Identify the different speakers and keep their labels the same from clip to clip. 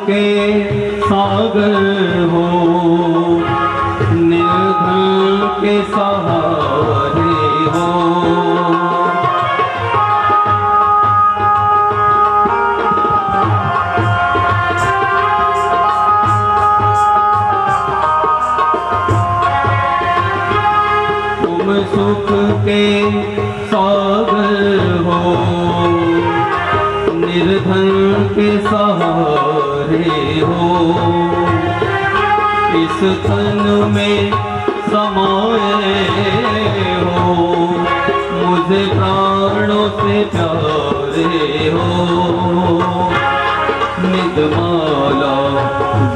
Speaker 1: के सागर हो, निर्धन के सहारे हो। तुम सुख के सागर हो, निर्धन के सहारे हो। इस तन में समाये हो, मुझे प्राणों से प्यारे हो। नितमाला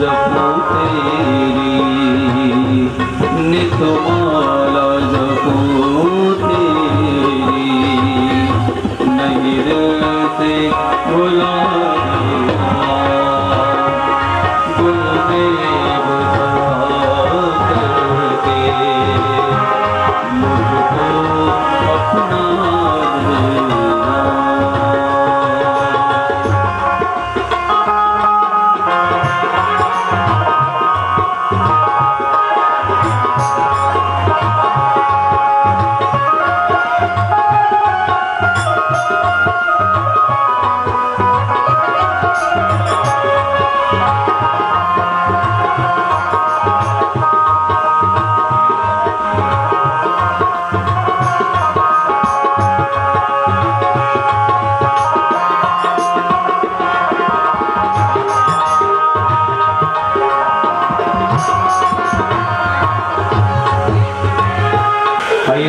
Speaker 1: जपो तेरी, नितमाला जपो तेरी, नहीं रहते भुला गुरुदेव करके मुझको अपना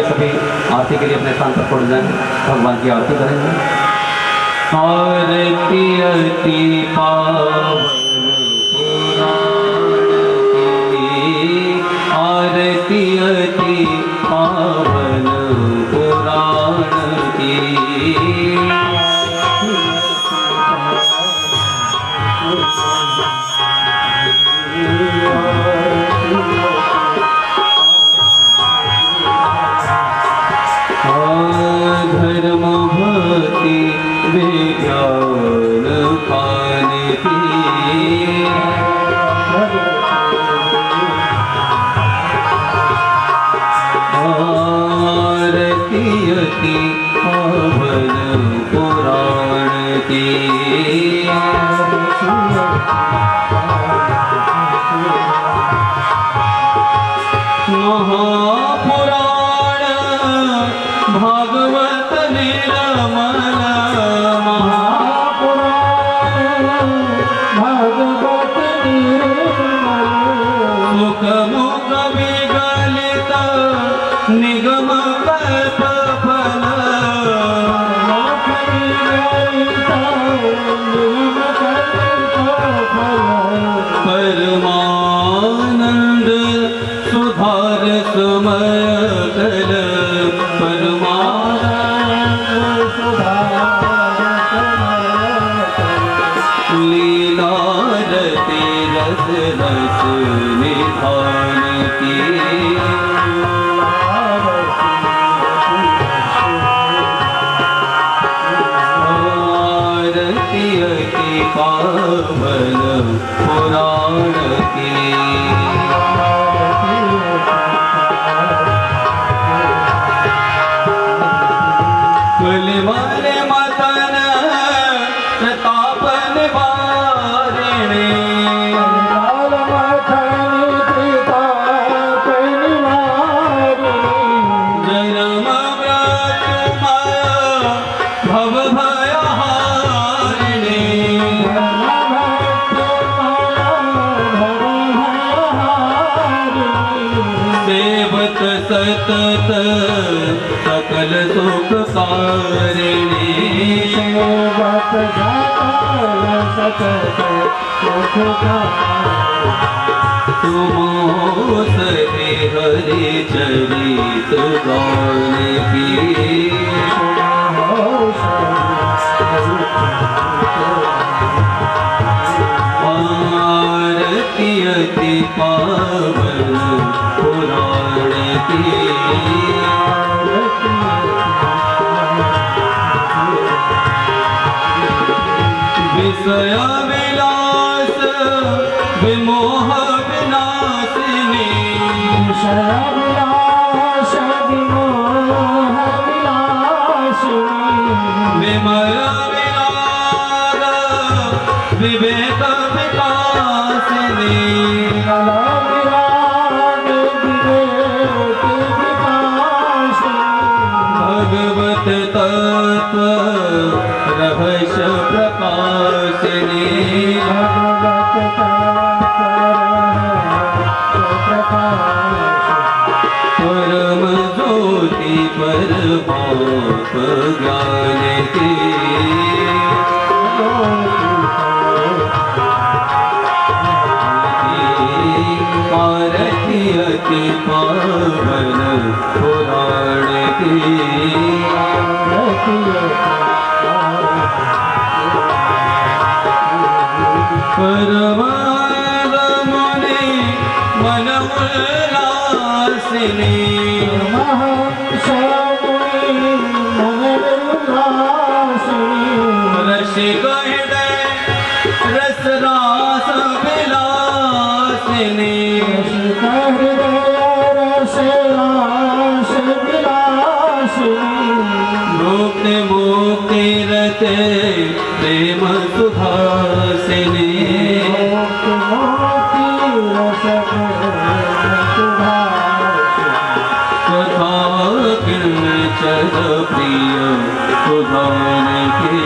Speaker 1: सभी आरती के लिए अपने स्थान पर पड़ जाएं, भगवान की आरती करेंगे। आरती अति पावन पुराण की, आरती अति पावन पुराण की। धर्म भक्ति विज्ञान पान की, आरती अति पावन पुराण की। महापुराण भागवत निर्मल, महापुराण भागवत निर्मल, मुख मुख विगलित निगम कल्प फल, मुख विगलित निगम कल्प फल। परमानंद सुधार समय कल, परमानंद सुधार लीला रति रस रस निधान की। आरती अति पावन पुराण की। कुलवारे मतन प्रतापन वारिणे, जन्म व्रतमय भव भयहारिणे, सेवत सतत सकल सुख कारिणी, सेवत सकल सुख कारिणी। तुमोसरे हरि चरित गान की, आरती अति पावन पुराण की। विषय विलास
Speaker 2: विलास विमोह विलासिनी
Speaker 1: विमल विराग विवेक विकासिनी
Speaker 2: विराग विवेक विकासिनी
Speaker 1: भगवत तत्व रहस्य प्रकाशिनी
Speaker 2: भगवत
Speaker 1: परम ज्योति परमाप ज्ञान की आरती अति पावन पुराण की परमागमने मन उल्लासिनी रसिक हृदय रस रास विलासिनी मुक्ति मुक्ति रते प्रेम सुभासिनी कथा किंचन प्रिय सुधान की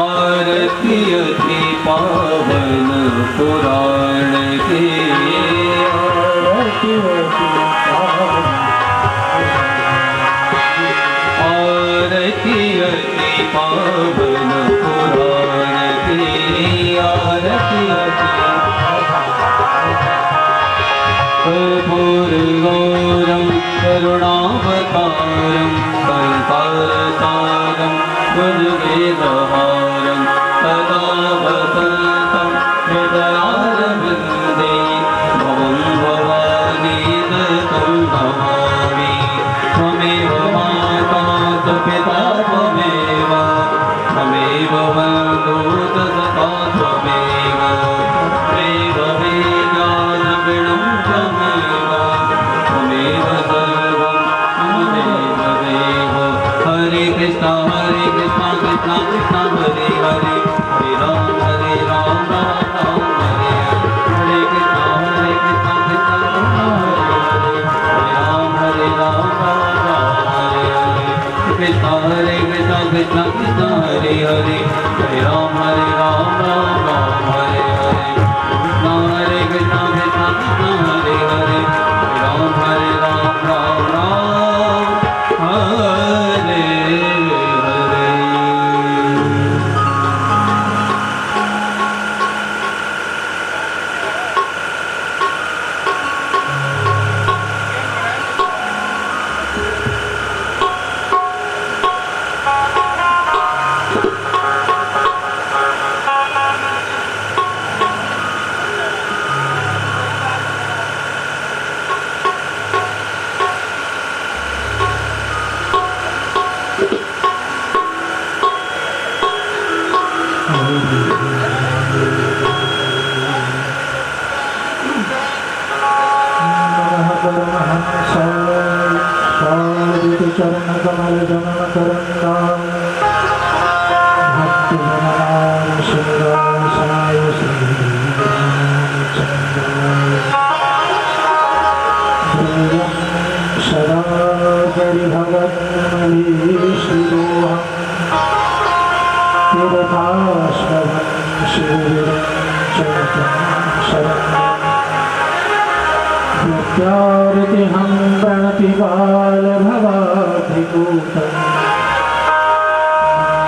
Speaker 1: आरती अति पावन पुराण की आरती अति पावन पुराण की आरती अति कर्पूरगौरं करुणावतारं संसारसारं भुजगेन्द्रहारं सदा वसन्तं हृदयारविन्दे भवं भवानी तं नमामि त्वमेव माता च पिता त्वमेव त्वमेव बन्धुः च सखा त्वमेव वेदविज्ञानगुणं त्वमेव त्वमेव सर्वं मम देव देव हरे कृष्ण कृष्ण कृष्ण हरे हरे हरे राम राम राम हरे हरे हरे कृष्ण कृष्ण हरे हरे राम हरे हरे कृष्ण कृष्ण कृष्ण हरे हरे हरे राम राम हरे हरे हरे कृष्ण कृष्ण कृष्ण हरे हरे राम राम राम हरे हरे।
Speaker 2: चरण कमल जनन करंदा भक्ति मननाम सिंहासनाय श्री रामचंद्राय सदा परिभवन्मलीश्वरोऽहं तीर्थास्पदं शिवं शरणं प्रत्यारतिहं प्रणतिबालभवाधिकूतं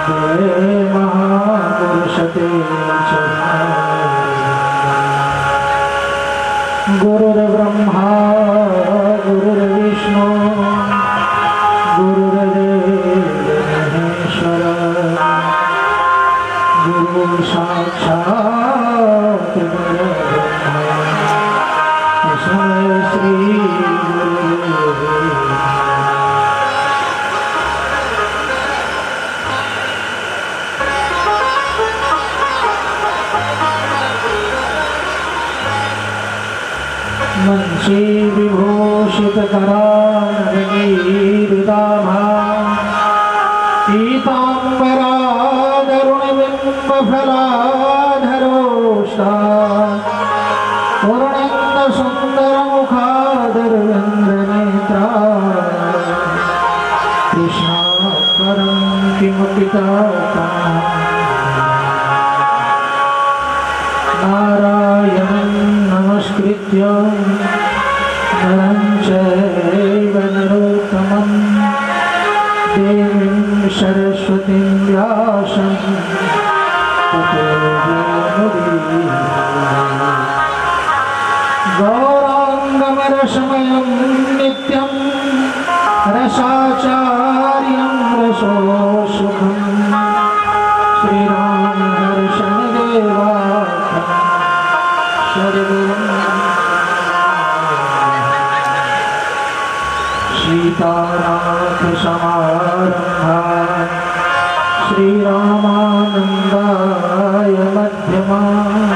Speaker 2: वन्दे महापुरुषते गुरुर्ब्रह्मा गुरुर्विष्णु गुरुर्देवो महेश्वरः गुरु साक्षात् परब्रह्म तस्मै श्री गुरुवे मनसी विभूषित करानगीरुदाभा पीताम्बरादरुणबिम्बफलाधरोष्टा पूर्णेन्द्र सुन्दरमुखादरविन्द्रनेत्रा कृष्णा परं किमपि तत्त्वम् नारायणं नमस्कृत्य नरं चैव नरोत्तमं देवीं सरस्वतीं व्यासं ततो जयमुदीरये। गौराङ्गमरसमयं नित्यं रसाचार्यं रसोऽसुखं श्रीरामदर्शनदेवाख्यं सर्वं सीतानाथसमारम्भां श्रीरामानन्दाय मध्यमाम्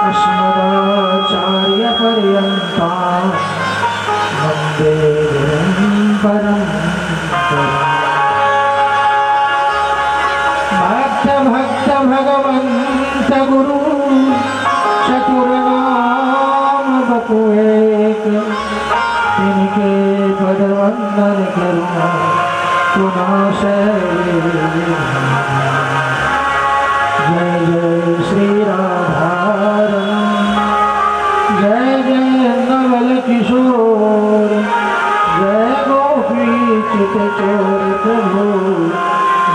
Speaker 2: अस्मदाचार्यपर्यन्तां वन्दे भक्त भक्त भगवंत गुरु चतुर्नाम बपुएक तिनके पद वंदन करूं पुनाशय। जय जय श्री राधारमण जय जय नवल किशोर जय गोपी चित चोर प्रभु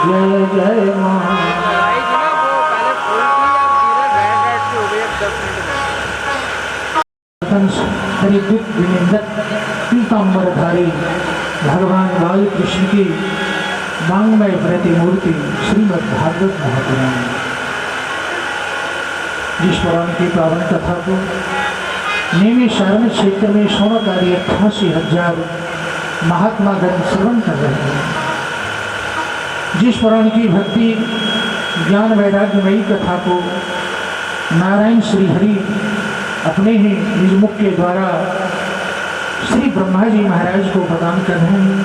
Speaker 2: जय जय माँ। पीताम्बरधारी भगवान बाल कृष्ण की वांग्मय प्रतिमूर्ति श्रीमद् भागवत महापुराण, जिस पुराण की पावन कथा को नैमिषारण्य क्षेत्र में सोमकारी 88,000 महात्मा गण श्रवण कर रहे हैं। जिस पुराण की भक्ति ज्ञान वैराग्यमयी कथा को नारायण श्री हरि अपने ही निज मुख के द्वारा श्री ब्रह्मा जी महाराज को प्रदान कर रहे हैं।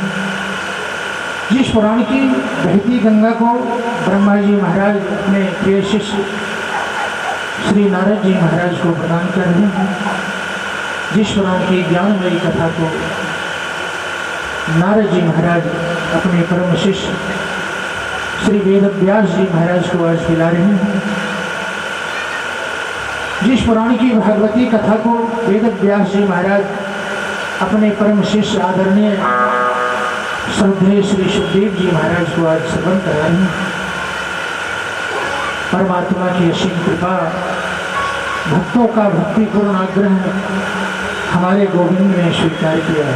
Speaker 2: जिस पुराण की बहती गंगा को ब्रह्मा जी महाराज अपने प्रिय शिष्य श्री नारद जी महाराज को प्रदान कर रहे हैं। जिस पुराण की ज्ञानमयी कथा को नारद जी महाराज अपने परम शिष्य श्री वेद व्यास जी महाराज को आज पिला रहे हैं। जिस पुराण की भागवती कथा को वेद व्यास जी महाराज अपने परम शिष्य आदरणीय श्रद्धेय श्री सुखदेव जी महाराज को आज श्रवण करा रहे हैं। परमात्मा की असीम कृपा, भक्तों का भक्तिपूर्ण आग्रह हमारे गोविंद ने स्वीकार किया है,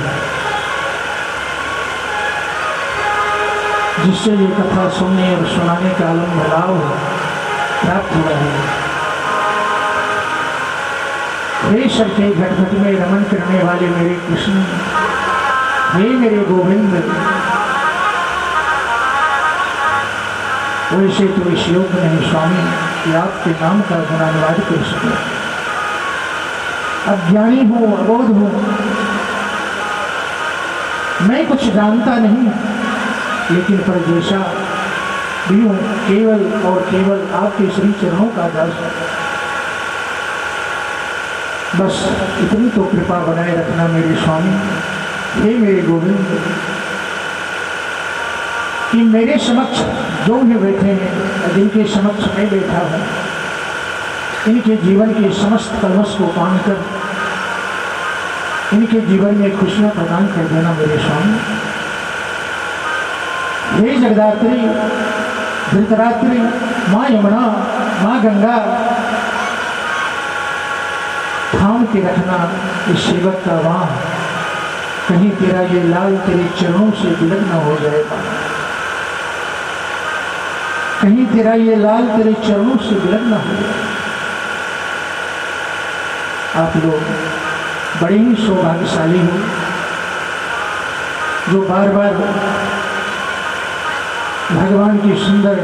Speaker 2: जिससे ये कथा सुनने और सुनाने का आलम लाभ प्राप्त हुआ है। हे सबके घट घट में रमन करने वाले मेरे कृष्ण, हे मेरे गोविंद, वैसे तो इस योग नहीं स्वामी कि आपके नाम का गुणानुवाद कर सके। अज्ञानी हूँ, अबोध हूँ, मैं कुछ जानता नहीं, लेकिन पर जैसा भी हूँ केवल और केवल आपके श्री चरणों का दास। बस इतनी तो कृपा बनाए रखना मेरे स्वामी, हे मेरे गोविंद, कि मेरे समक्ष जो भी बैठे हैं, जिनके समक्ष मैं बैठा हूँ, इनके जीवन के समस्त कलमश को पान कर इनके जीवन में खुशियाँ प्रदान कर देना मेरे स्वामी। हे जगदात्री, धृतरात्रि, माँ यमुना, माँ गंगा, थाम के रखना इस सेवक का वाह, कहीं तेरा ये लाल तेरे चरणों से विलग न हो जाएगा, कहीं तेरा ये लाल तेरे चरणों से विलग न हो जाएगा। आप लोग बड़े ही सौभाग्यशाली हो जो बार बार भगवान की सुंदर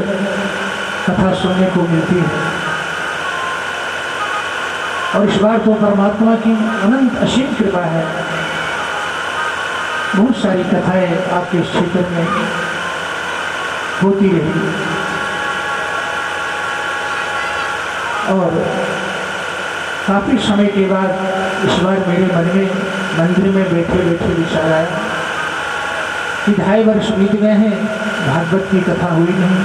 Speaker 2: कथा सुनने को मिलती है। और इस बार तो परमात्मा की अनंत असीम कृपा है, बहुत सारी कथाएं आपके इस क्षेत्र में होती रही और काफ़ी समय के बाद इस बार मेरे मन में मंदिर में बैठे बैठे विचार आया कि 2.5 वर्ष बीत गए हैं, भागवत की कथा हुई नहीं,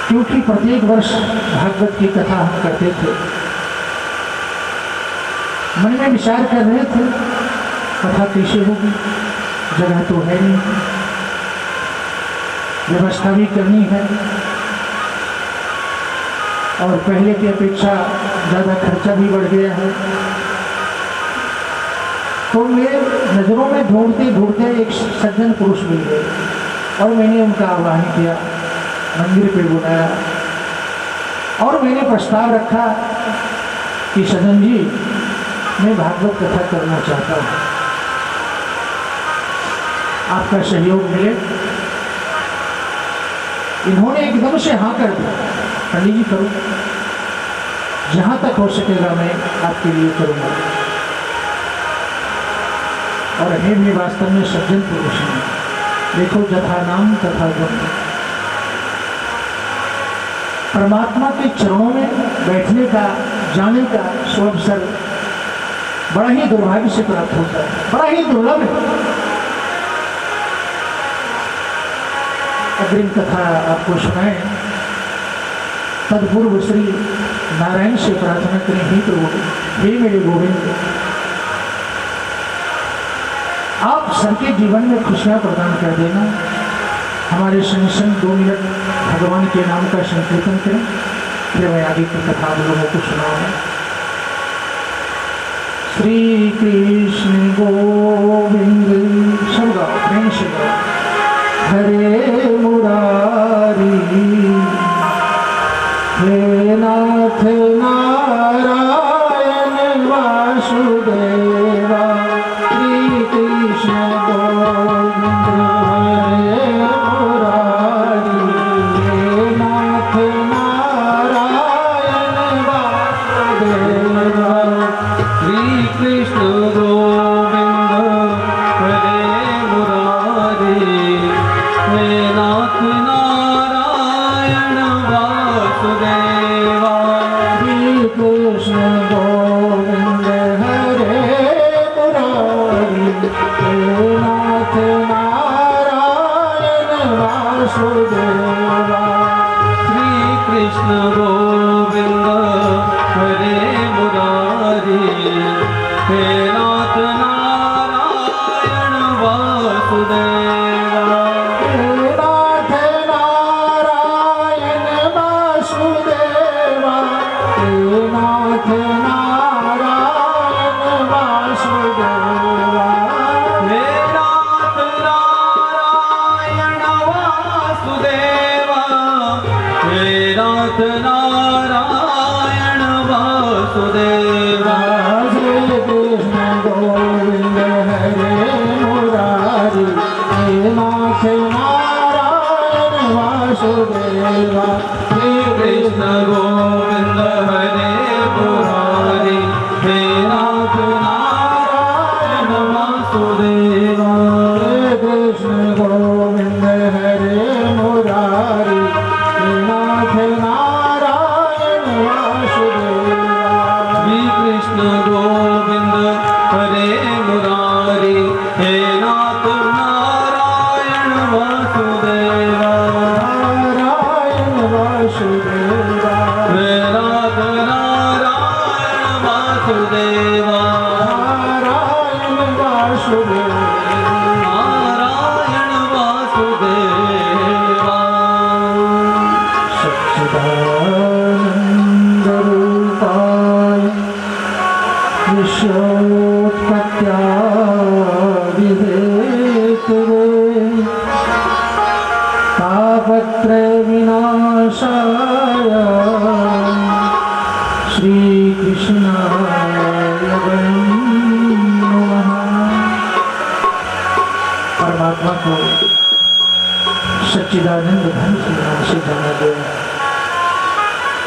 Speaker 2: क्योंकि प्रत्येक वर्ष भागवत की कथा हम करते थे। मन में विचार कर रहे थे कथा कैसे होगी, जगह तो है नहीं, व्यवस्था भी करनी है और पहले की अपेक्षा ज़्यादा खर्चा भी बढ़ गया है। तो मेरे नज़रों में ढूंढते ढूंढते एक सज्जन पुरुष मिल गए और मैंने उनका आह्वान किया, मंदिर पे बुलाया और मैंने प्रस्ताव रखा कि सज्जन जी, मैं भागवत कथा करना चाहता हूँ, आपका सहयोग मिले। इन्होंने एकदम से हाँ कर दिया, पंडित जी करो, जहाँ तक हो सकेगा मैं आपके लिए करूँगा। और है भी वास्तव में सज्जन पुरुष हैं, देखो जथा नाम तथा गुण। परमात्मा के चरणों में बैठने का, जाने का सुअवसर बड़ा ही दुर्भाग्य से प्राप्त होता है, बड़ा ही दुर्लभ है। अग्रिम कथा आपको सुनाए, तत्पूर्व श्री नारायण से प्रार्थना करें, ही प्रभु, हे मेरे गोविंद, आप सबके जीवन में खुशियां प्रदान कर देना। हमारे संग संग 2 मिनट भगवान के नाम का संकीर्तन करें, फिर मैं आगे की कथा आप लोगों को सुनाऊंगा। श्री कृष्ण गोविंद, सब गाओ, प्रेम से गाओ। हरे मुरारी, हे नाथ नारायण वासुदेवा, श्री कृष्ण गोविंद हरे मुरारी, हे नाथ नारायण वासुदेवा,
Speaker 1: श्री कृष्ण गोविंद हरे मुरारी, हे नाथ नारायण वासुदेवा,
Speaker 2: श्री कृष्ण गोविंद हरे मुरारी, हे नाथ नारायण वासुदेवा,
Speaker 1: श्री कृष्ण गोविंद हरे मुरारी, हे नाथ नारायण वासुदेवा,
Speaker 2: हे नाथ नारायण वासुदेवा, हे नाथ नारायण वासुदेवा,
Speaker 1: हे नाथ नारायण वासुदेवा, हे नाथ नारायण वासुदेवा,
Speaker 2: श्री कृष्ण गोविंद हरे मुरारी, हे नाथ नारायण वासुदेवा,
Speaker 1: श्री कृष्ण गोविंद हरे मुरारी, हे नाथ नारायण वासुदेवा,
Speaker 2: हे कृष्ण गोविंद हरे मुरारी, हे नाथ नारायण वासुदेवा,
Speaker 1: श्री कृष्ण गोविंद हरे मुरारी, हे नाथ नारायण वासुदेवा,
Speaker 2: नारायण वासुदेवा,
Speaker 1: हे नाथ नारायण वासुदेवा,
Speaker 2: नारायण वासुदेवा,
Speaker 1: नारायण वासुदेवा,
Speaker 2: सच्चिदानंद रूपाय विश्वोत्पत्त्यादिहेतवे, तापत्रय विनाशाय श्रीकृष्णाय वयं नमः। परमात्मा को सच्चिदानंद धन के नाम से जाना गया।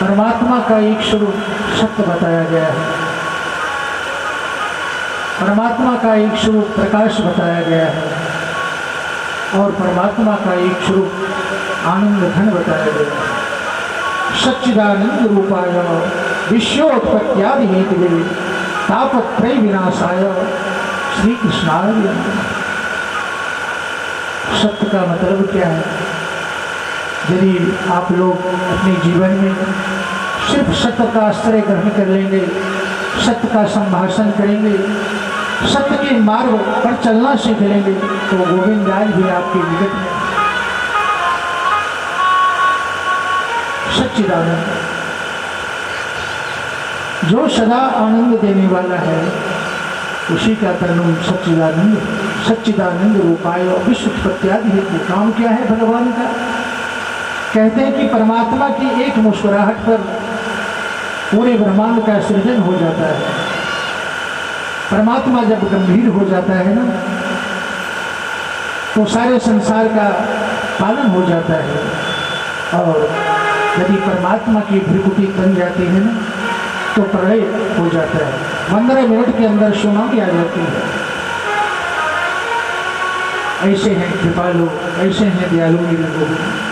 Speaker 2: परमात्मा का एक स्वरूप सत्य बताया गया है, परमात्मा का एक स्वरूप प्रकाश बताया गया है और परमात्मा का एक स्वरूप आनंद घन बताया गया है। सच्चिदानंद रूपाय विश्वोत्पत्त्यादि हेतवे तापत्रय विनाशाय श्री कृष्णाय नमः। सत्य का मतलब क्या है? यदि आप लोग अपने जीवन में सिर्फ सत्य का आश्रय ग्रहण कर लेंगे, सत्य का संभाषण करेंगे, सत्य के मार्ग पर चलना सीख लेंगे तो गोविंद राज भी आपके निकट में। सच्चिदानंद जो सदा आनंद देने वाला है उसी का तरनम सच्चिदानंद। सच्चिदानंद रूपाय विश्वोत्पत्त्यादि हेतु। काम क्या है भगवान का? कहते हैं कि परमात्मा की एक मुस्कुराहट पर पूरे ब्रह्मांड का सृजन हो जाता है। परमात्मा जब गंभीर हो जाता है ना तो सारे संसार का पालन हो जाता है और यदि परमात्मा की भ्रिकुटी बन जाती है ना तो प्रलय हो जाता है। 15 मिनट के अंदर सुनामी आ जाती है। ऐसे हैं कृपालु, ऐसे हैं दयालु मेरे गोविंद।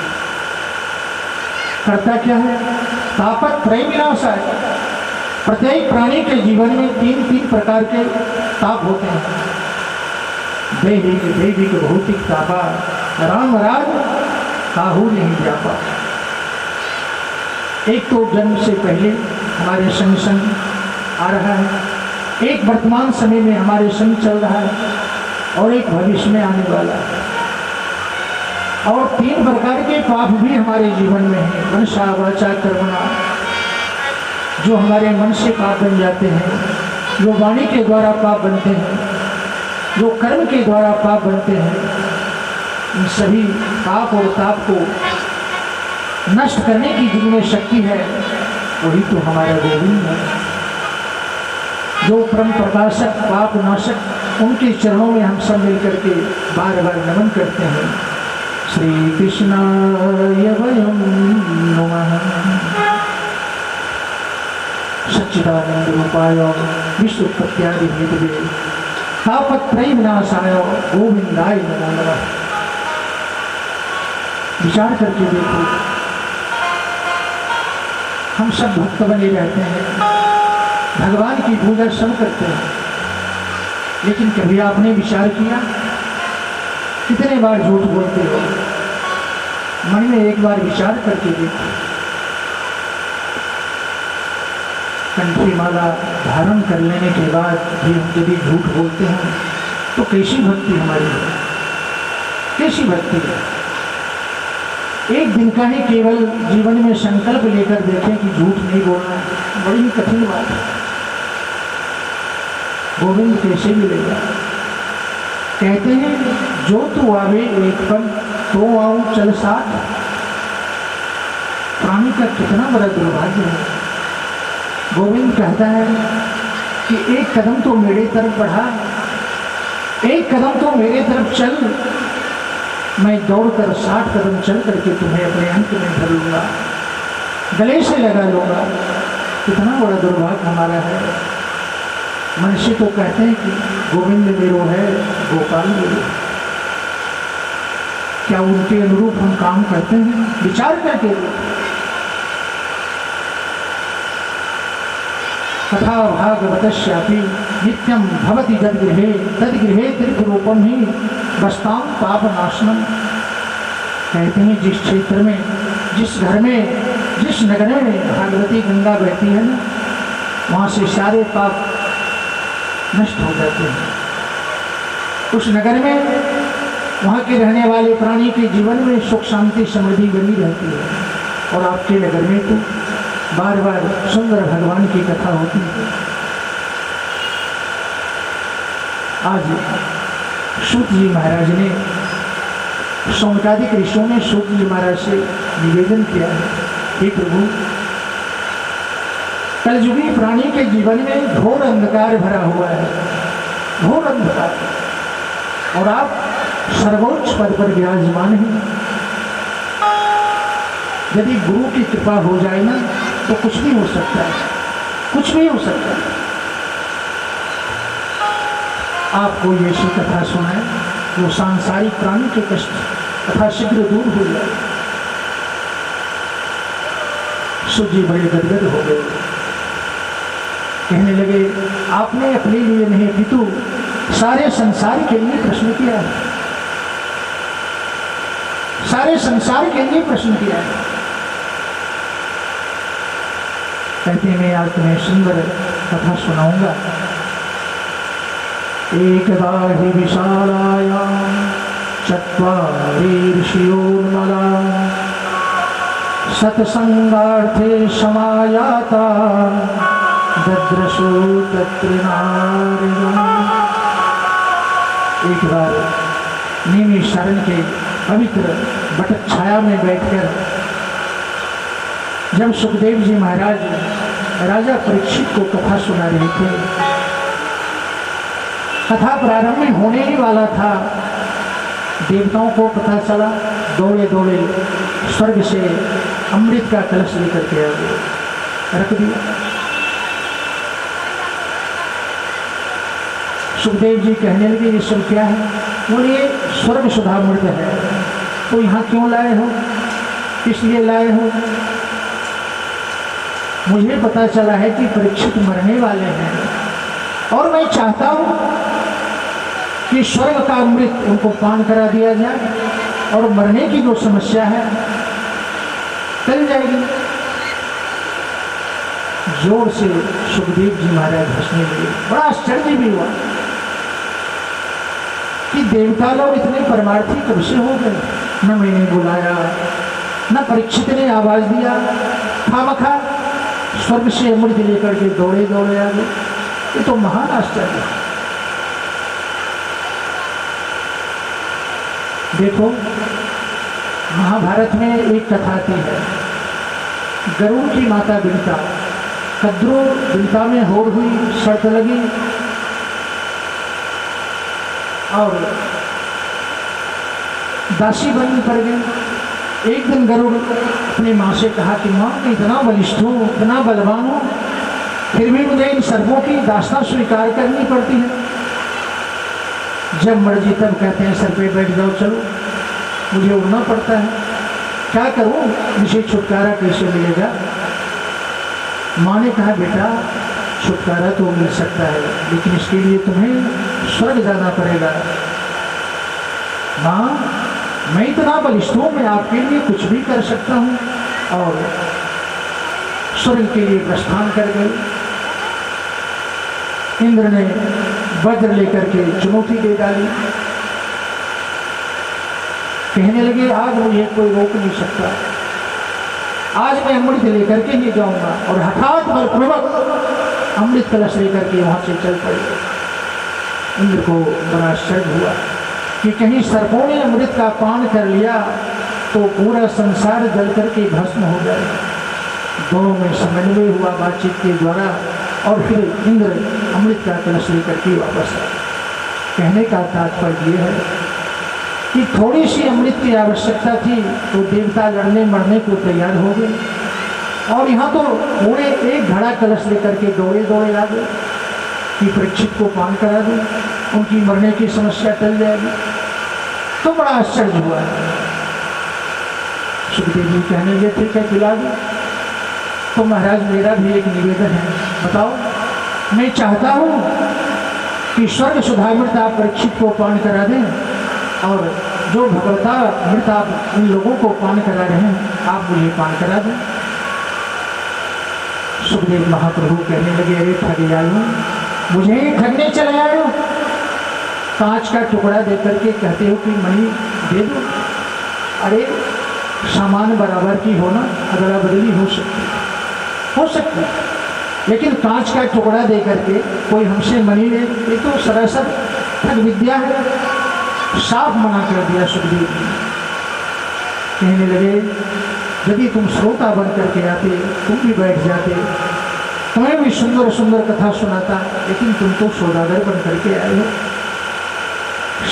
Speaker 2: करता क्या है? तापत त्रय विनाशाय। प्रत्येक प्राणी के जीवन में 3 प्रकार के ताप होते हैं। दैहिक दैविक भौतिक तापा राम राज काहू नहीं व्यापा। एक तो जन्म से पहले हमारे संग संग आ रहा है, एक वर्तमान समय में हमारे संग चल रहा है और एक भविष्य में आने वाला है। और 3 प्रकार के पाप भी हमारे जीवन में हैं। मनसा वाचा कर्मणा, जो हमारे मन से पाप बन जाते हैं, जो वाणी के द्वारा पाप बनते हैं, जो कर्म के द्वारा पाप बनते हैं, इन सभी पाप और ताप को नष्ट करने की जिनमें शक्ति है वही तो हमारा गोविंद है। जो परम प्रकाशक पाप नाशक, उनके चरणों में हम सब मिलकर के बार बार नमन करते हैं। श्री कृष्णाय वयं नमः। सच्चिदानंद रूपाय विश्वोत्पत्त्यादि हेतवे तापत्रय विनाशाय गोविंदाय नमो नमः। विचार करके देखो, हम सब भक्त बने रहते हैं, भगवान की पूजा सब करते हैं, लेकिन कभी आपने विचार किया कितने बार झूठ बोलते हो? मन में एक बार विचार करके देखो। कंठी माला धारण कर लेने के बाद भी हम यदि झूठ बोलते हैं तो कैसी भक्ति हमारी है? कैसी भक्ति है? एक दिन का ही केवल जीवन में संकल्प लेकर देखें कि झूठ नहीं बोलना, बड़ी ही कठिन बात है। गोविंद कैसे मिलेगा? कहते हैं जो तू आवे एक पल तो आऊं चल साथ। प्राणी का कितना बड़ा दुर्भाग्य है। गोविंद कहता है कि एक कदम तो मेरे तरफ बढ़ा, एक कदम तो मेरे तरफ चल, मैं दौड़कर 60 कदम चल करके तुम्हें अपने अंत में धर लूंगा, गले से लगा लूंगा। कितना बड़ा दुर्भाग्य हमारा है। मनुष्य तो कहते हैं कि गोविंद मेरो है, गोपाल मेरो। क्या उनके अनुरूप हम काम करते हैं? विचार करके तथा भागवतस्यापि नित्यं भवति तद्गृहे तद्गृहे तीर्थरूपम ही बस्तां पापनाशनम। कहते हैं जिस क्षेत्र में, जिस घर में, जिस नगर में भागवती गंगा बहती है ना, वहाँ से सारे पाप नष्ट हो जाते हैं। उस नगर में वहाँ के रहने वाले प्राणी के जीवन में सुख शांति समृद्धि बनी रहती है। और आपके नगर में तो बार बार सुंदर भगवान की कथा होती है। आज सूत जी महाराज ने, सौनकादिक ऋषियों ने सूत जी महाराज से निवेदन किया है, हे प्रभु, कलयुगी प्राणी के जीवन में घोर अंधकार भरा हुआ है, घोर अंधकार, और आप सर्वोच्च पद पर विराजमान हैं। यदि गुरु की कृपा हो जाए ना तो कुछ भी हो सकता है, कुछ भी हो सकता है। आपको ये ऐसी कथा सुनाए जो सांसारिक प्राणी के कष्ट तथा शीघ्र दूर हो जाए। शिव जी बड़े गदगद हो गए, कहने लगे आपने अपने लिए नहीं अपितु सारे संसार के लिए प्रश्न किया है, सारे संसार के लिए प्रश्न किया है। कहते मैं आज तुम्हें सुंदर कथा सुनाऊंगा। एकदा हि विशालायां चत्वारि ऋषियोर्मला सत्संगार्थे समायाता दद्रशो तत्र नारदा। एक बार नीमी शरण के पवित्र बट छाया में बैठकर जब सुखदेव जी महाराज राजा परीक्षित को कथा सुना रहे थे, कथा प्रारंभ में होने ही वाला था, देवताओं को पता चला, दौड़े दौड़े स्वर्ग से अमृत का कलश लेकर के आ गए, रख दिया। सुखदेव जी कहने लगे ये सब क्या है? बोले ये स्वर्ग सुधामृत है। तो यहाँ क्यों लाए हो, किस लिए लाए हो? मुझे पता चला है कि परीक्षित मरने वाले हैं और मैं चाहता हूँ कि स्वर्ग का अमृत उनको पान करा दिया जाए और मरने की जो समस्या है टल जाएगी। जोर से सुखदेव जी महाराज हंसने लगे। बड़ा आश्चर्य भी हुआ कि देवता लोग इतने परमार्थी कब से हो गए। न मैंने बुलाया, न परीक्षित ने आवाज दिया, खामखा स्वर्ग से अमृत लेकर के दौड़े दौड़े आ गए। ये तो महान आश्चर्य है। देखो महाभारत में एक कथा आती है, गरुड़ की माता बिलता, कद्रू बिलता में होड़ हुई, शर्त लगी और दासी बन कर गई। एक दिन गरुड़ अपनी माँ से कहा कि माँ मैं इतना बलिष्ठ हूँ, इतना बलवान हूँ, फिर भी मुझे इन सर्पों की दास्तां स्वीकार करनी पड़ती है। जब मर्जी तब कहते हैं सर पे बैठ जाओ, चलो मुझे उड़ना पड़ता है, क्या करूँ, मुझे छुटकारा कैसे मिलेगा? माँ ने कहा बेटा छुटकारा तो मिल सकता है, लेकिन इसके लिए तुम्हें स्वर्ग जाना पड़ेगा। माँ मैं इतना बलिष्ठ हूँ, मैं आपके लिए कुछ भी कर सकता हूँ। और स्वर्ग के लिए प्रस्थान कर गए। इंद्र ने वज्र लेकर के चुनौती दे डाली, कहने लगे आज मुझे कोई रोक नहीं सकता, आज मैं अमृत लेकर के ही जाऊंगा। और हठात बलपूर्वक अमृत कलश लेकर के वहां से चल पड़े। इंद्र को बड़ा आश्चर्य हुआ कि कहीं सर्पों ने अमृत का पान कर लिया तो पूरा संसार जल करके भस्म हो जाएगा। दोनों में समन्वय हुआ बातचीत के द्वारा और फिर इंद्र अमृत का कलश लेकर के वापस आए। कहने का तात्पर्य यह है कि थोड़ी सी अमृत की आवश्यकता थी तो देवता लड़ने मरने को तैयार हो गए, और यहाँ तो पूरे एक घड़ा कलश लेकर के दौड़े दौड़े आ गए कि परीक्षित को पान करा दें, उनकी मरने की समस्या टल जाएगी। तो बड़ा आश्चर्य हुआ। सुखदेव जी कहने लगे ठीक है पिला दो। तो महाराज मेरा भी एक निवेदन है, बताओ। मैं चाहता हूँ कि स्वर्ग सुधामृत आप परीक्षित को पान करा दें, और जो भगवता मृत आप इन लोगों को पान करा रहे हैं आप मुझे पान करा दें। सुखदेव महाप्रभु कहने लगे अरे ठग आयो, मुझे ही ठगने चले आयो, कांच का टुकड़ा देकर के कहते हो कि मणि दे दो। अरे सामान बराबर की होना, अदला बदली हो सकती है, लेकिन कांच का टुकड़ा देकर के कोई हमसे मणि ले, ये तो सरासर ठग विद्या है। साफ मना कर दिया सुखदेव जी। कहने लगे यदि तुम श्रोता बन करके आते तुम भी बैठ जाते, तुम्हें भी सुंदर सुंदर कथा सुनाता, लेकिन तुम तो सौदागर बन करके आए हो।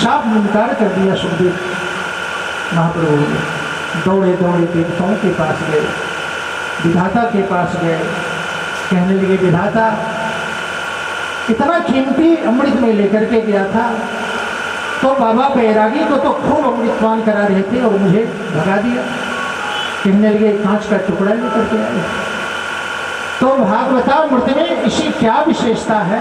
Speaker 2: साफ इनकार कर दिया सुखदेव महाप्रभु ने। दौड़े दौड़े देवताओं के पास गए, विधाता के पास गए, कहने लगे विधाता इतना कीमती अमृत में लेकर के गया था, तो बाबा बैरागी को तो खूब अमृतपान करा रहे थे और मुझे भगा दिया। कहने लगे कांच का टुकड़ा लेकर के आए। तो भागवतामृत में इसी क्या विशेषता है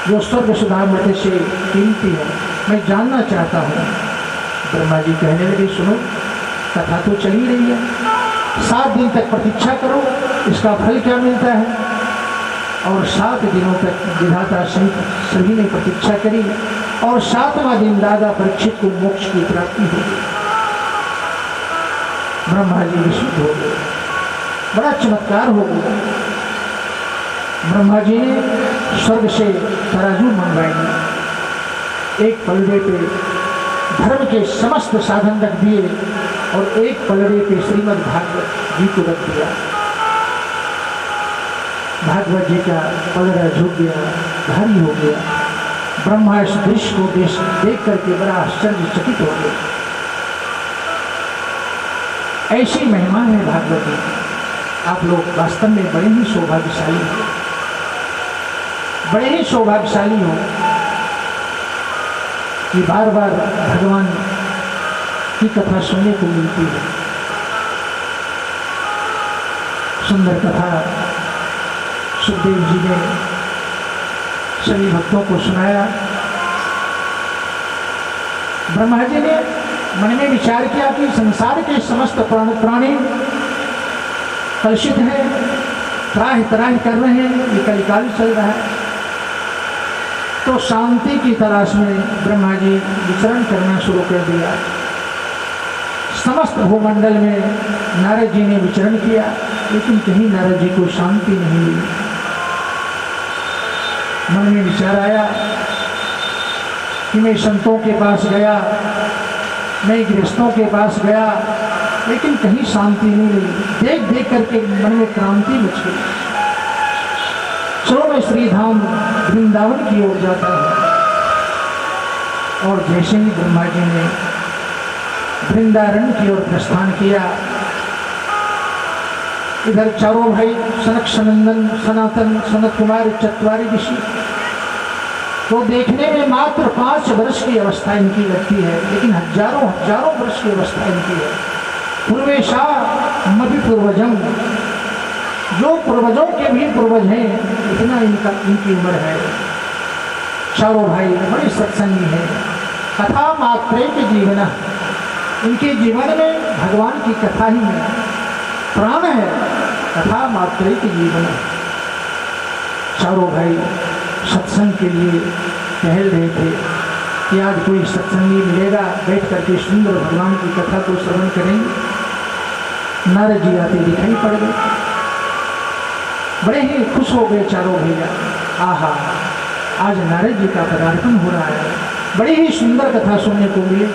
Speaker 2: जो स्वर्ग सुधामृत से कीमती है, मैं जानना चाहता हूँ। ब्रह्मा जी कहने लगे सुनो, कथा तो चली रही है, 7 दिन तक प्रतीक्षा करो, इसका फल क्या मिलता है। और 7 दिनों तक विधाता सहित सभी ने प्रतीक्षा करी और 7वां दिन दादा परीक्षित को मोक्ष की प्राप्ति हो गई। ब्रह्मा जी विशुद्ध हो गए, बड़ा चमत्कार हो गया। ब्रह्मा जी ने स्वर्ग से तराजू मंगवाई, एक पलड़े पे धर्म के समस्त साधन रख दिए और एक पलड़े पे श्रीमद् भागवत जी को रख दिया। भागवत जी का पलड़ा झुक गया, भारी हो गया। ब्रह्मा इस दृश्य को देख करके बड़ा आश्चर्यचकित हो गए। ऐसी महिमा है भागवत जी, आप लोग वास्तव में बड़े ही सौभाग्यशाली हो, बड़े ही सौभाग्यशाली हो कि बार बार भगवान की कथा सुनने को मिलती है। सुंदर कथा सुखदेव जी ने सभी भक्तों को सुनाया। ब्रह्मा जी ने मन में विचार किया कि संसार के समस्त प्राणी कलुषित हैं, त्राह त्राह कर रहे हैं, ये कलिकाल चल रहा है। तो शांति की तलाश में ब्रह्मा जी विचरण करना शुरू कर दिया। समस्त भूमंडल में नारद जी ने विचरण किया, लेकिन कहीं नारद जी को शांति नहीं मिली। मन में विचार आया कि मैं संतों के पास गया, मैं गृहस्थों के पास गया, लेकिन कहीं शांति नहीं मिली। देख देख करके मन में क्रांति मच गई। चलो मैं श्रीधाम वृंदावन की ओर जाता हूँ। और जैसे ही ब्रह्मा जी ने वृंदावन की ओर प्रस्थान किया, इधर चारों भाई सनक सनंदन सनातन सनत कुमार 4 ऋषि, तो देखने में मात्र 5 वर्ष की अवस्था इनकी लगती है, लेकिन हजारों हजारों वर्ष की अवस्था इनकी है। पूर्वेशा मभि पूर्वजम, जो पूर्वजों के भी पूर्वज हैं, इतना इनकी उम्र है। चारों भाई बड़े सत्संगी हैं। कथा मात्रे के जीवन, इनके जीवन में भगवान की कथा ही है, प्राण है। कथा मात्रे के जीवन, चारों भाई सत्संग के लिए टहल रहे थे कि आज कोई सत्संगी मिलेगा, बैठ करके सुंदर भगवान की कथा को श्रवण करेंगे। नारद जी आते दिखाई पड़ गए, बड़े ही खुश हो गए चारों भैया। आहा, आज नारद जी का पदार्पण हो रहा है, बड़ी ही सुंदर कथा सुनने को मिली।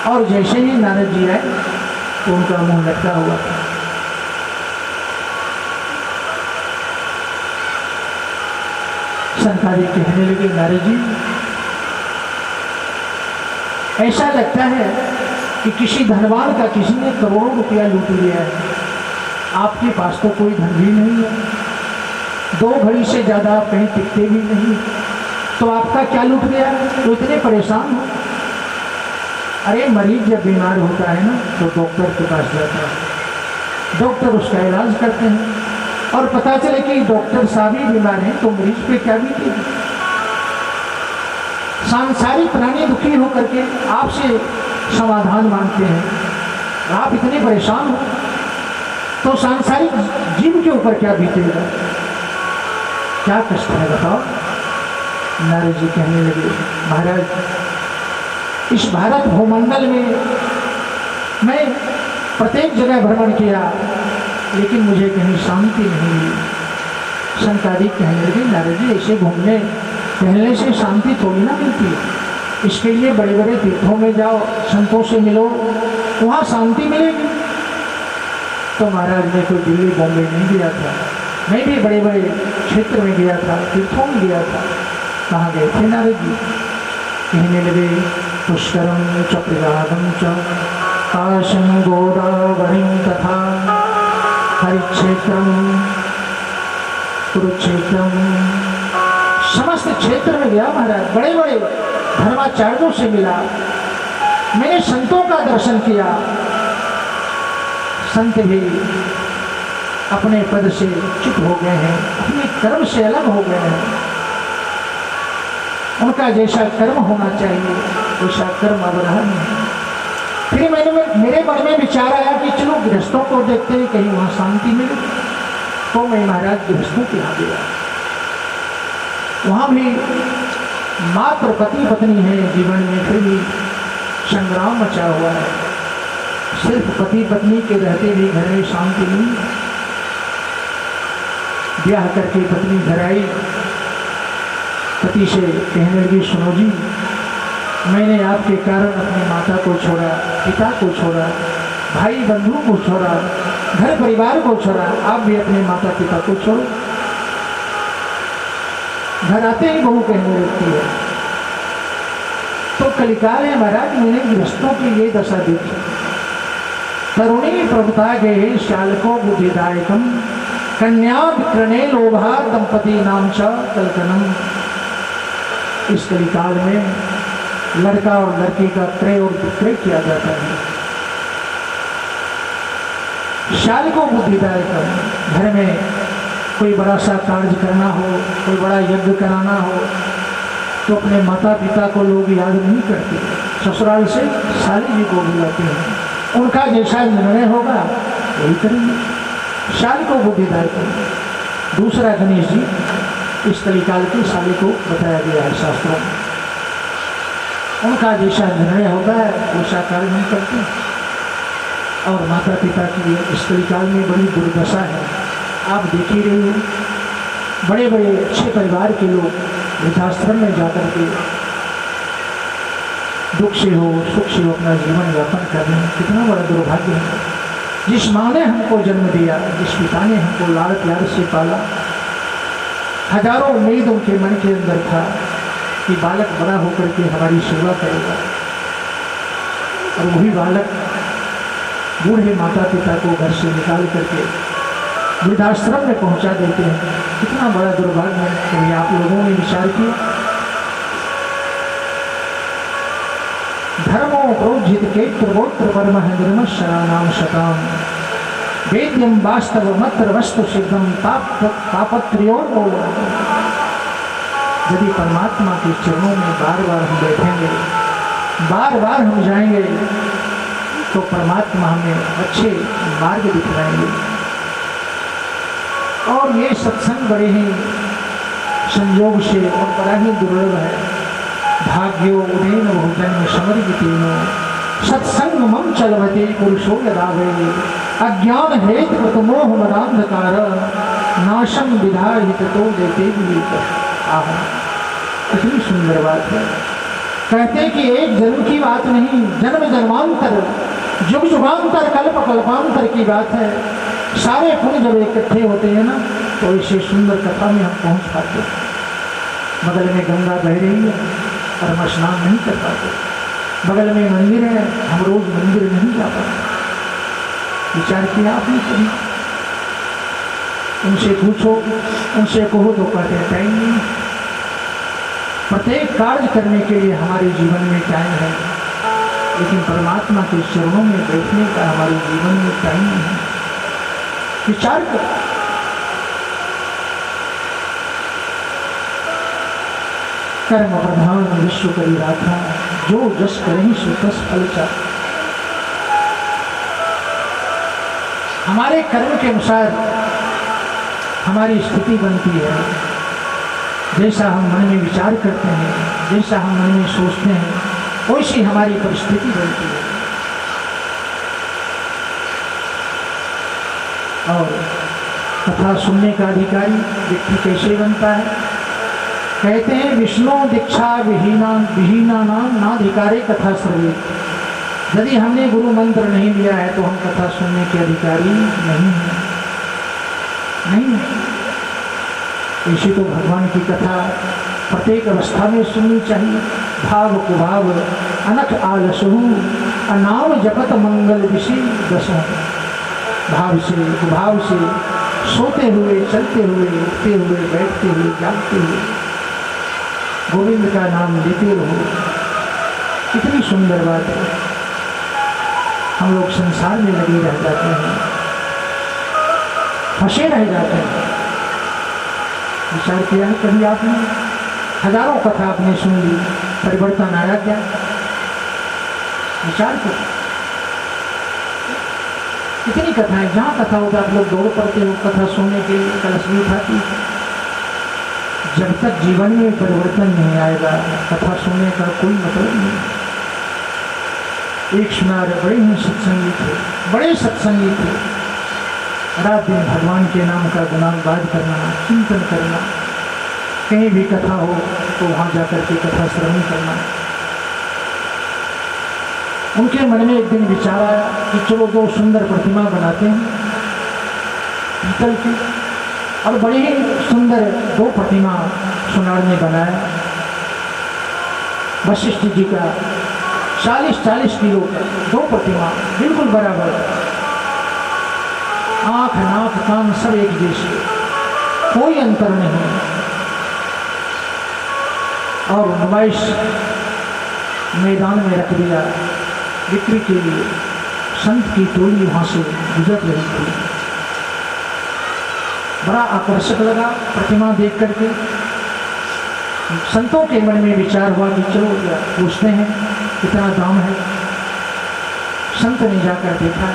Speaker 2: और जैसे ही नारद जी आए तो उनका मुंह लटका हुआ था। शंकराचार्य कहने लगे, नारद जी ऐसा लगता है कि किसी धनवान का किसी ने करोड़ों रुपया लूट लिया है, आपके पास तो कोई धन भी नहीं है, 2 घड़ी से ज़्यादा आप कहीं टिकते भी नहीं, तो आपका क्या लूट गया, तो इतने परेशान हो। अरे मरीज जब बीमार होता है ना, तो डॉक्टर के पास जाता है, डॉक्टर उसका इलाज करते हैं, और पता चले कि डॉक्टर साहब ही बीमार हैं, तो मरीज पे क्या बीतेगी। सांसारिक प्राणी दुखी होकर के आपसे समाधान मांगते हैं, आप इतने परेशान हो, तो सांसारिक जीव के ऊपर क्या बीतेगा, क्या कष्ट है बताओ। नारद जी कहने लगे, महाराज इस भारत भूमंडल में मैं प्रत्येक जगह भ्रमण किया, लेकिन मुझे कहीं शांति नहीं मिली। शंकराचार्य कहने लगे, नारद जी ऐसे घूमने टहलने से शांति थोड़ी ना मिलती है, इसके लिए बड़े बड़े तीर्थों में जाओ, संतों से मिलो, वहाँ शांति मिलेगी। तो महाराज मैं कोई दिल्ली बॉम्बे नहीं गया था, मैं भी बड़े बड़े क्षेत्र में गया था, तीर्थों में गया था। कहाँ गए थे नारद जी? कहने लगे, पुष्करम च प्रयागम च काशं गोदावरीं तथा हरिक्षेत्रम कुरुक्षेत्रम, समस्त क्षेत्र में गया महाराज, बड़े बड़े धर्माचार्यों से मिला, मैंने संतों का दर्शन किया। संत भी अपने पद से चुप हो गए हैं, अपने कर्म से अलग हो गए हैं। उनका जैसा कर्म होना चाहिए वैसा कर्म अब रहा नहीं। फिर मेरे मन में विचार आया कि चलो गृहस्थों को देखते हैं, कहीं वहाँ शांति मिले। तो मैं महाराज गृहस्थों के यहाँ गया। वहाँ भी मात्र पति पत्नी है जीवन में, फिर भी संग्राम मचा हुआ है। सिर्फ पति पत्नी के रहते भी घर में शांति नहीं। ब्याह करके पत्नी घर आई, पति से कहने लगी, सुनो जी, मैंने आपके कारण अपनी माता को छोड़ा, पिता को छोड़ा, भाई बंधु को छोड़ा, घर परिवार को छोड़ा, आप भी अपने माता पिता को छोड़ो। घर आते ही बहू कहने लगती है। तो कलिकाल है महाराज, मैंने गृहस्थों की ये दशा देखी। तरुणी प्रभुता गए शालको बुद्धिदायकम, कन्या विक्रणे लोभा दंपति नाम च कल्कनम। इस कलिकाल में लड़का और लड़की का क्रय और विक्रय किया जाता है। शालको बुद्धिदायकम, घर में कोई बड़ा सा कार्य करना हो, कोई बड़ा यज्ञ कराना हो, तो अपने माता पिता को लोग याद नहीं करते, ससुराल से साली जी को बुलाते हैं। उनका जैसा निर्णय होगा वही करेंगे। शाली को बुद्धिदायक। दूसरा गणेश जी, इस कलिकाल के शाली को बताया गया है शास्त्रों में। उनका जैसा निर्णय होगा वैसा कार्य हम करते हैं। और माता पिता की इस कलिकाल में बड़ी दुर्दशा है। आप देख ही रहे हो, बड़े बड़े अच्छे परिवार के लोग वृद्धाश्रम में जाकर के दुख से हो सुख से हो अपना जीवन यापन कर रहे हैं। कितना बड़ा दुर्भाग्य है। जिस माँ ने हमको जन्म दिया, जिस पिता ने हमको लाड़ प्यार से पाला, हजारों उम्मीद उनके मन के अंदर था कि बालक बड़ा होकर के हमारी सेवा करेगा, और वही बालक बूढ़े माता पिता को घर से निकाल करके वृद्धाश्रम में पहुंचा देते हैं। कितना बड़ा दुर्भाग्य है। कभी आप लोगों ने विचार किया? धर्मो प्रोजित के त्रिवोत्र वर्म है निर्म शरानाम शताम, वेद्यम वास्तव मत्र वस्तु सिद्धम तापत्रियों। यदि परमात्मा के चरणों में बार बार हम बैठेंगे, बार बार हम जाएंगे, तो परमात्मा हमें अच्छे मार्ग दिखलाएंगे। और ये सत्संग बड़े ही संयोग से और बड़ा ही दुर्लभ है। भाग्यो उदेन बहुजन्म समर्पितेनो सत्संग मम चलवते पुरुषो यदा वे, अज्ञान हेतु प्रतमोह मदांधकार नाशम विधाहित तो देते विवेक। आह, कितनी सुंदर बात है। कहते हैं कि एक जन्म की बात नहीं, जन्म जन्मांतर, युग युगांतर, कल्प कल्पांतर की बात है। सारे पुण्य जब इकट्ठे होते हैं ना, तो इसे सुंदर कथा में हम पहुंच पाते हैं। बगल में गंगा बह रही है और हम स्नान नहीं कर पाते, बगल में मंदिर है, हम रोज मंदिर नहीं जा पाते। विचार किया आपने कभी? उनसे पूछो, उनसे कहो तो कहते हैं टाइम नहीं। प्रत्येक कार्य करने के लिए हमारे जीवन में टाइम है, लेकिन परमात्मा के चरणों में बैठने का हमारे जीवन में टाइम नहीं है। विचार कर। कर्म प्रधान विश्व करी राधा, जो जस करें सो तस फल चाह। हमारे कर्म के अनुसार हमारी स्थिति बनती है। जैसा हम मन में विचार करते हैं, जैसा हम मन में सोचते हैं, वैसी हमारी परिस्थिति बनती है। और कथा सुनने का अधिकारी व्यक्ति कैसे बनता है? कहते हैं विष्णु दीक्षा विहीना नाम नाधिकारे कथा सर्वे। यदि हमने गुरु मंत्र नहीं लिया है तो हम कथा सुनने के अधिकारी नहीं हैं, नहीं। ऐसी तो भगवान की कथा प्रत्येक अवस्था में सुननी चाहिए। भाव कुभाव अनख आलसु अनाम जपत मंगल विषय दसों। भाव से कुभाव से, सोते हुए, चलते हुए, उठते हुए, बैठते हुए, जागते हुए गोविंद का नाम लेते रहो। कितनी सुंदर बात है। हम लोग संसार में लगे रह जाते हैं, फंसे रह जाते हैं। विचार किया है कभी आपने? हजारों कथा आपने सुन ली, परिवर्तन आया क्या? विचार करो। कितनी कथाएं, जहाँ कथा होता आप लोग दौड़ पड़ते हो कथा सुनने के लिए, कलश भी उठाती। जब तक जीवन में परिवर्तन नहीं आएगा कथा सुनने का कोई मतलब नहीं। एक सुना बड़े ही सत्संगी थे, बड़े सत्संगी थे। रात दिन भगवान के नाम का गुणानुवाद करना, चिंतन करना, कहीं भी कथा हो तो वहाँ जाकर के कथा श्रवण करना। उनके मन में एक दिन विचार आया कि चलो दो सुंदर प्रतिमा बनाते हैं पीतल की, और बड़ी ही सुंदर दो प्रतिमा सुनार ने बनाया। वशिष्ठ जी का 40-40 किलो का दो प्रतिमा बिल्कुल बराबर, आंख नाक कान सब एक जैसे, कोई अंतर नहीं। और नुमाइश मैदान में रख दिया बिक्री के लिए। संत की टोली वहां से गुजर रही थी। बड़ा आकर्षक लगा प्रतिमा देख करके। संतों के मन में विचार हुआ कि चलो पूछते हैं कितना दाम है। संत ने जाकर देखा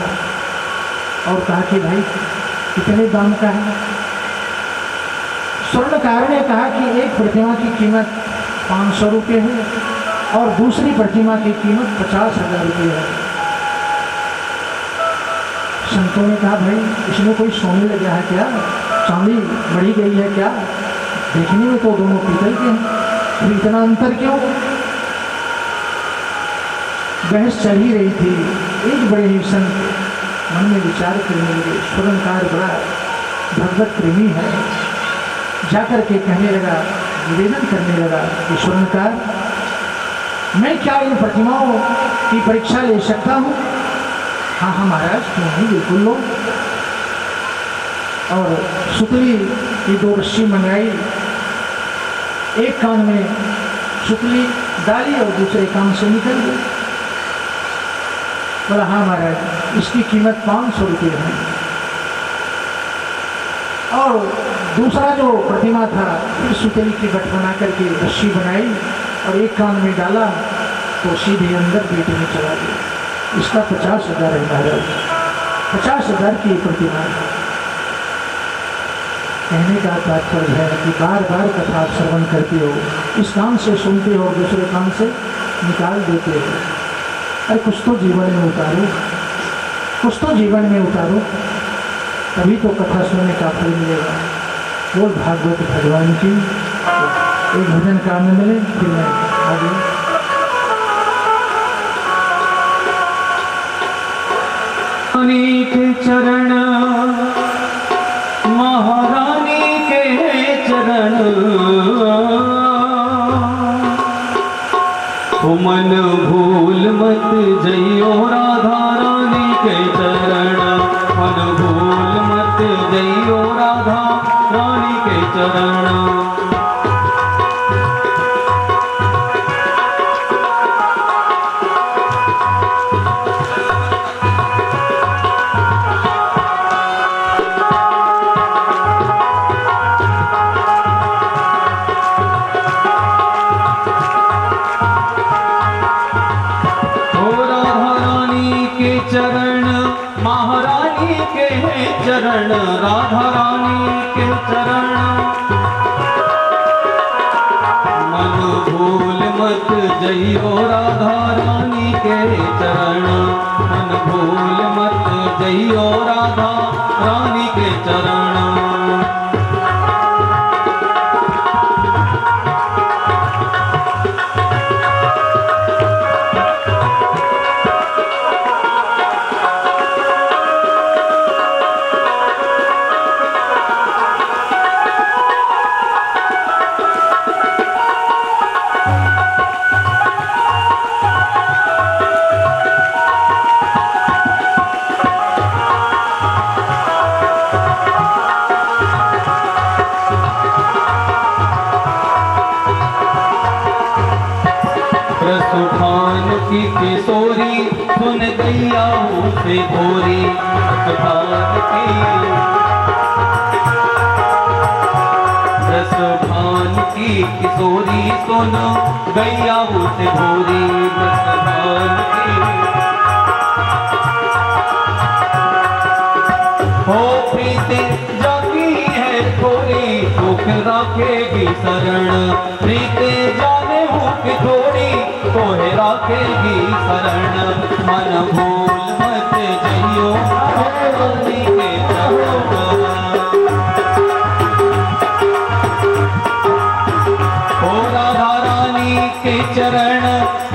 Speaker 2: और कहा कि भाई कितने दाम का है? स्वर्णकार ने कहा कि एक प्रतिमा की कीमत 500 रुपये है और दूसरी प्रतिमा की कीमत 50,000 रुपये है। संतों ने कहा भाई इसमें कोई सोने लग गया है क्या? चांदी बढ़ी गई है क्या? देखने में तो दोनों पीतल के हैं, फिर इतना अंतर क्यों? बहस चल ही रही थी। एक बड़े ही संत मन में विचार करने लगे। स्वर्णकार बड़ा भगवत प्रेमी है, जाकर के कहने लगा, निवेदन करने लगा कि स्वर्णकार मैं क्या इन प्रतिमाओं की परीक्षा ले सकता हूँ? हाँ हाँ महाराज, क्यों नहीं, बिल्कुल लो। और सुतली की 2 रस्सी मंगाई, एक कान में सुतली डाली और दूसरे कान से निकल गई। बोला हाँ महाराज, इसकी कीमत 500 रुपये है। और दूसरा जो प्रतिमा था फिर सुतली की गठ बना करके रस्सी बनाई और एक कान में डाला तो सीधे अंदर पेट में चला गया। इसका 50,000 है महाराज, 50,000 की प्रतिमा। कहने का तात्पर्य है कि बार बार कथा श्रवण करते हो, इस कान से सुनते हो और दूसरे कान से निकाल देते हो। अरे कुछ तो जीवन में उतारो, कुछ तो जीवन में उतारो, तभी तो कथा सुनने का फल मिलेगा। बोल भागवत भगवान की। एक भजन का आनंद मिले फिर मैं आगे।
Speaker 1: रानी के चरण, महारानी के चरण, मन भूल मत जइयो राधा रानी के चरण, मन भूल मत जइयो राधा रानी के चरण। चरण महारानी के चरण, राधा रानी के चरण, मन भूल मत जइयो राधा रानी के चरण, मन भूल मत जइयो राधा रानी के चरण। रसभान की किशोरी सोना गैया उसे भोरी रसभान की हो प्रीते जागी है थोड़ी तो फिर राखेगी शरण प्रीते जाने हो कि थोड़ी तो है राखेगी शरण मन भूल मत जइयो रानी के चरण ओ राधा रानी के चरण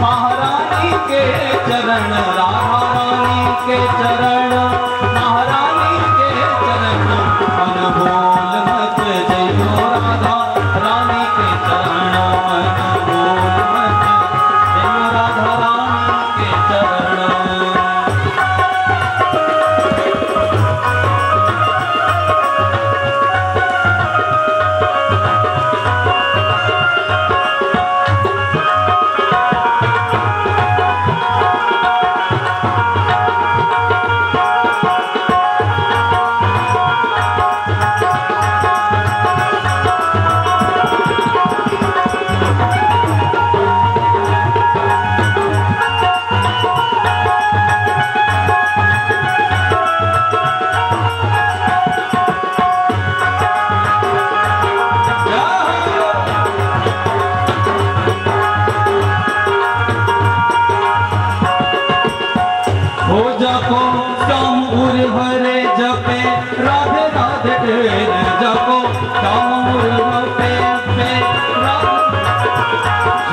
Speaker 1: महारानी के चरण राधा रानी के चरण महारानी के चरण मन भूल मत जइयो राधा रानी के चरण मन भूल मत जइयो राधा रानी के चरण जपो श्याम उर हरे जपे राधे राधे ढेर जपो श्याम उर जपे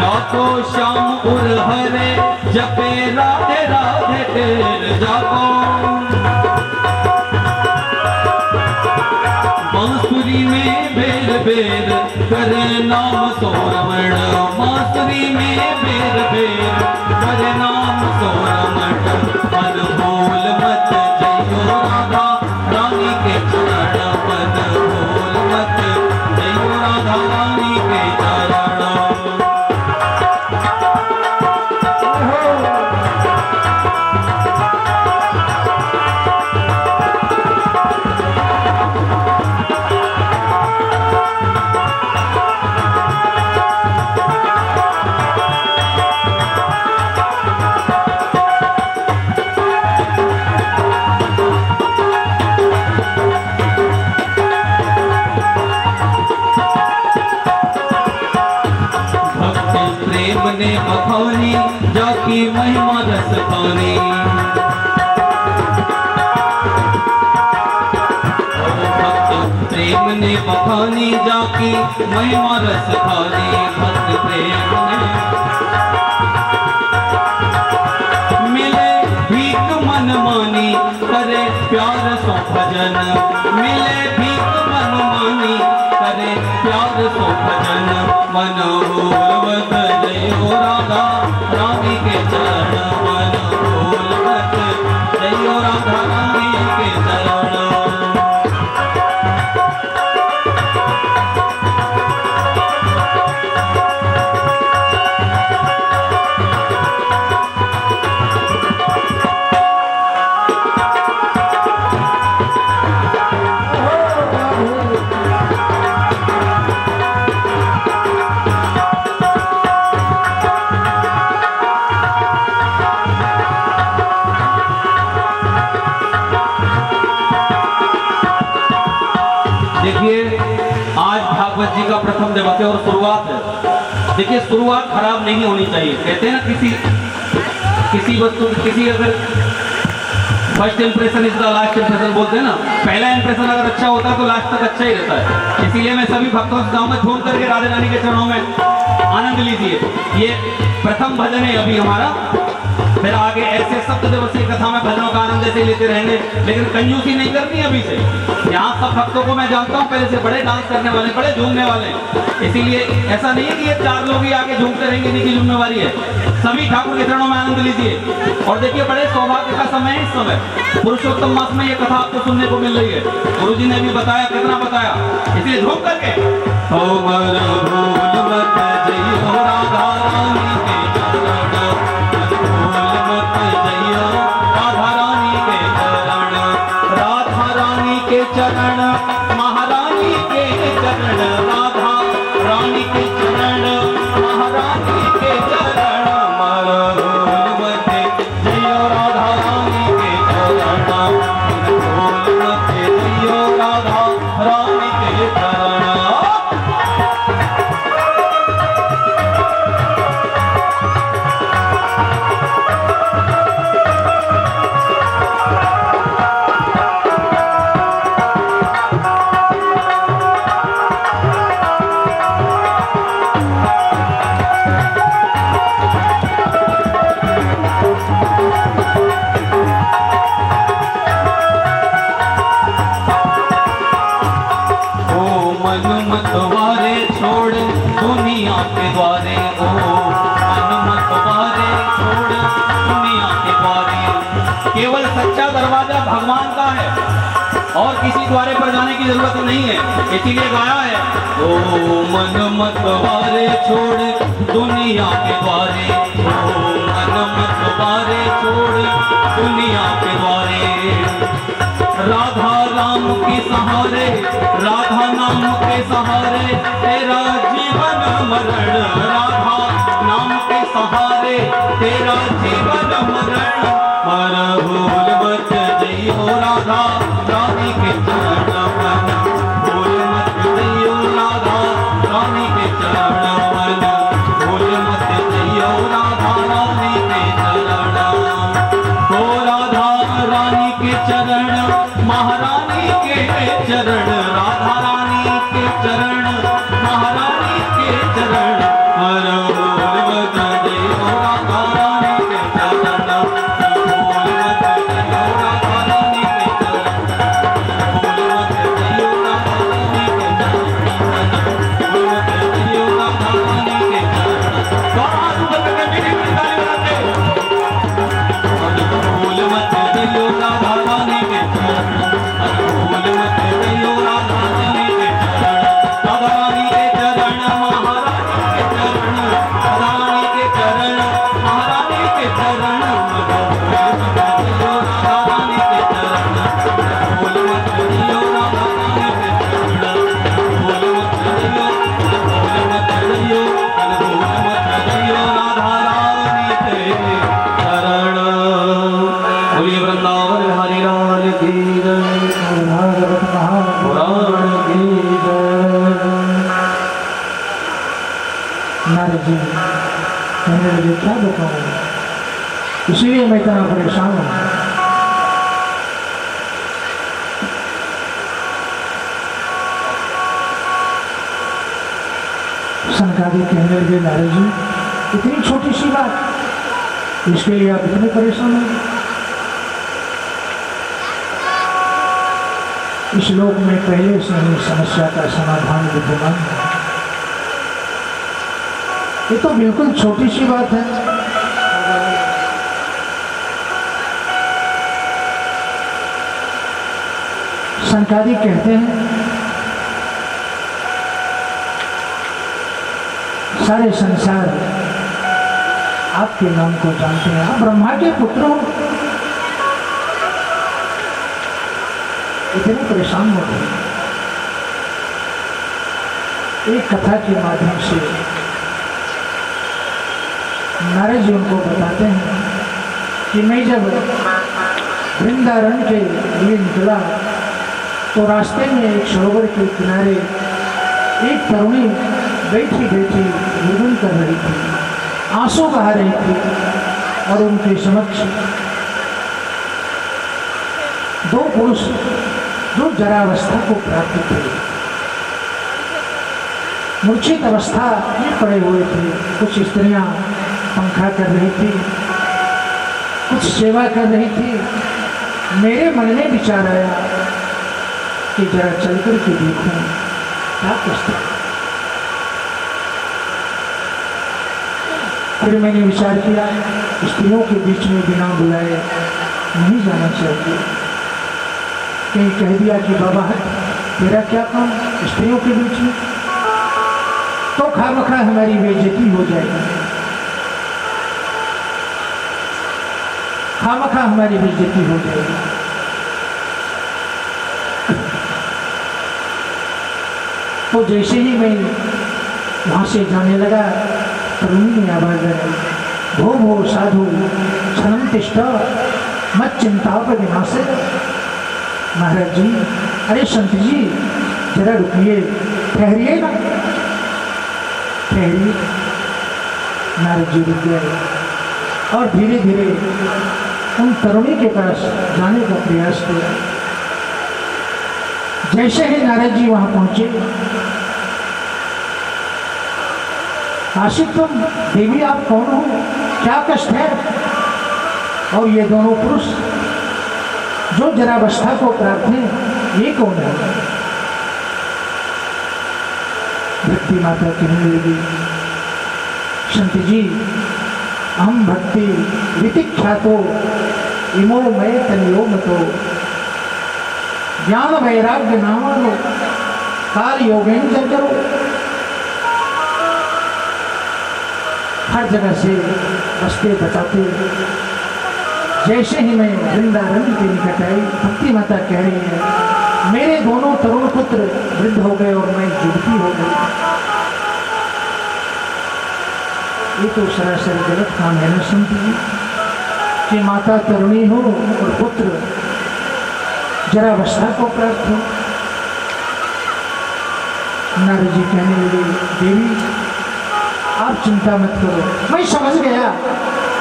Speaker 1: जपो श्याम उर हरे जपे राधे राधे ढेर जपो बांसुरी में बेर बेर करे नाम सोरमण बांसुरी में बेर बेर करे नाम सोरमण मन भूल मत जइयो राधा रानी के चरण मन भूल मत जइयो राधा रानी के चरण ने बखानी जाकी महिमा रस पानी प्रेम ने बखानी जाकी महिमा रस खानी भक्त प्रेम ने मिले भीख मन मानी करे प्यार सो भजन मिले भीख मन मानी करे प्यार सो भजन मन भूल जइयो राधा रानी के चरण मन भूल मत जइयो राधा रानी के चरण देखिए आज भागवत जी का प्रथम दिवस है और शुरुआत है। देखिए शुरुआत खराब नहीं होनी चाहिए। कहते हैं ना किसी वस्तु किसी अगर first impression is the last impression बोलते हैं ना, पहला इंप्रेशन अगर अच्छा होता है तो लास्ट तक अच्छा ही रहता है। इसीलिए मैं सभी भक्तों से गाँव में झूम करके राधे रानी के चरणों में आनंद लीजिए। ये प्रथम भजन है अभी हमारा, फिर आगे ऐसे सप्त दिवसीय कथा में भजनों का आनंद ऐसे लेते रहेंगे, लेकिन कंजूसी नहीं करनी अभी से। यहाँ सब भक्तों को मैं जानता हूँ पहले से बड़े डांस करने वाले, बड़े झूमने वाले, इसीलिए ऐसा नहीं है कि ये 4 लोग ही आगे झूमते रहेंगे, इनकी जिम्मेवारी है। सभी ठाकुर के चरणों में आनंद लीजिए। और देखिए बड़े सौभाग्य का समय है इस समय, पुरुषोत्तम मास में ये कथा आपको सुनने को मिल रही है। गुरु जी ने भी बताया, कितना बताया, इसलिए झूम करके राधा रानी के चरण चरण महारानी के चरण राधा रानी के चरण महारानी के चरण मरहूल मते जयो राधा रानी के चरण मरहूल मते जयो राधा रानी के चरण। मतवारे छोड़ दुनिया के द्वारे ओ मन मतवारे छोड़ दुनिया के द्वारे। केवल सच्चा दरवाजा भगवान का है और किसी द्वारे पर जाने की जरूरत नहीं है, इसीलिए गाया है ओ मन मतवारे छोड़ दुनिया के द्वारे ओ मन मतवारे छोड़ दुनिया के द्वारे। राधा राम के सहारे राधा नाम के सहारे तेरा जीवन मरण राधा नाम के सहारे तेरा जीवन मरण मरहूल मत जइयो राधा रानी के चरण मन भूल मत जइयो राधा रानी के चरण मन भूल मत जइयो राधा रानी के चरण। ओ राधा रानी के चरण महारानी के चरण राधा रानी के चरण महारानी के चरण मरहूल मत जइयो राधा रानी के चरण मरहूल मत जइयो राधा रानी के चरण मरहूल मत जइयो राधा रानी के चरण मरहूल मत जइयो राधा रानी के चरण। बात बदल के मेरी ताली बजाते मरहूल मत जइयो राधा रानी के चरण मरहूल मत जइयो राधा रानी के चरण। राधा रानी के चरण महारानी के चरण राधा रानी के चरण महारानी के चरण मरहूल मत जइयो राधा रानी के चरण मरहूल मत जइयो राधा रानी के चरण मरहूल मत जइयो मरहूल मत जइयो मरहूल मत जइयो राधा रानी के चरण। बोलिए वृंदावन बिहारी लाल की जय
Speaker 2: भागवत महापुराण की जय। नारद जी कहने लगे क्या बताऊं, इसीलिए मैं इतना परेशान हूं। सनकादिक कहने लगे नारद जी इतनी छोटी सी बात, इसके लिए आप इतने परेशान हैं। इस लोक में पहले से ही समस्या का समाधान विद्यमान है। ये तो बिल्कुल छोटी सी बात है। सनकादिक कहते हैं सारे संसार आपके नाम को जानते हैं, आप ब्रह्मा के पुत्र हो, इतने परेशान हो गए। एक कथा के माध्यम से नारद जी उनको बताते हैं कि मैं जब वृंदावन के लिए निकला तो रास्ते में एक सरोवर के किनारे एक तरुणी बैठी बैठी भोजन कर रही थी, आंसू बहा रही थी और उनके समक्ष दो पुरुष जो जरावस्था को प्राप्त थे, मूर्छित अवस्था में पड़े हुए थे। कुछ स्त्रियां पंखा कर रही थी, कुछ सेवा कर रही थी। मेरे मन में विचार आया कि जरा चल कर के देखूं क्या पुस्तक। फिर मैंने विचार किया स्त्रियों के बीच में बिना बुलाए नहीं जाना चाहिए। कहीं कह दिया कि बाबा है तेरा क्या काम स्त्रियों के बीच में, तो खामखा हमारी बेइज्जती हो जाएगी, खामखा हमारी बेइज्जती हो जाएगी। तो जैसे ही मैं वहाँ से जाने लगा, तरुणी ने आवाज लगाई, भो भो साधु क्षणम तिष्ठ मत चिंता पर विनाशे। महाराज जी, अरे संत जी जरा रुकिए, ठहरिए ना, ठहरिए। नारद जी रुक गए और धीरे धीरे उन तरुणी के पास जाने का प्रयास किया। जैसे ही नारद जी वहां पहुंचे, आशिक तुम देवी आप कौन हो, क्या कष्ट है? और ये दोनों पुरुष जो जरावस्था को प्राप्त हैं, ये कौन है? भक्ति माता कहने लगी, संत जी हम भक्ति वितिख्यातो इमो मय तनियो मतो ज्ञान वैराग्य नामानो काल योगेंद्र करो। हर जगह से रास्ते बताते, जैसे ही मैं वृंदावन के निकट आई, भक्ति माता कह रही है, मेरे दोनों तरुण पुत्र वृद्ध हो गए और मैं युवती हो गई। ये तो सरासर गलत काम है ना संत जी, कि माता तरुणी हो और पुत्र जरावस्था को प्राप्त हो। नारद जी कहने लगे, देवी आप चिंता मत करो, मैं समझ गया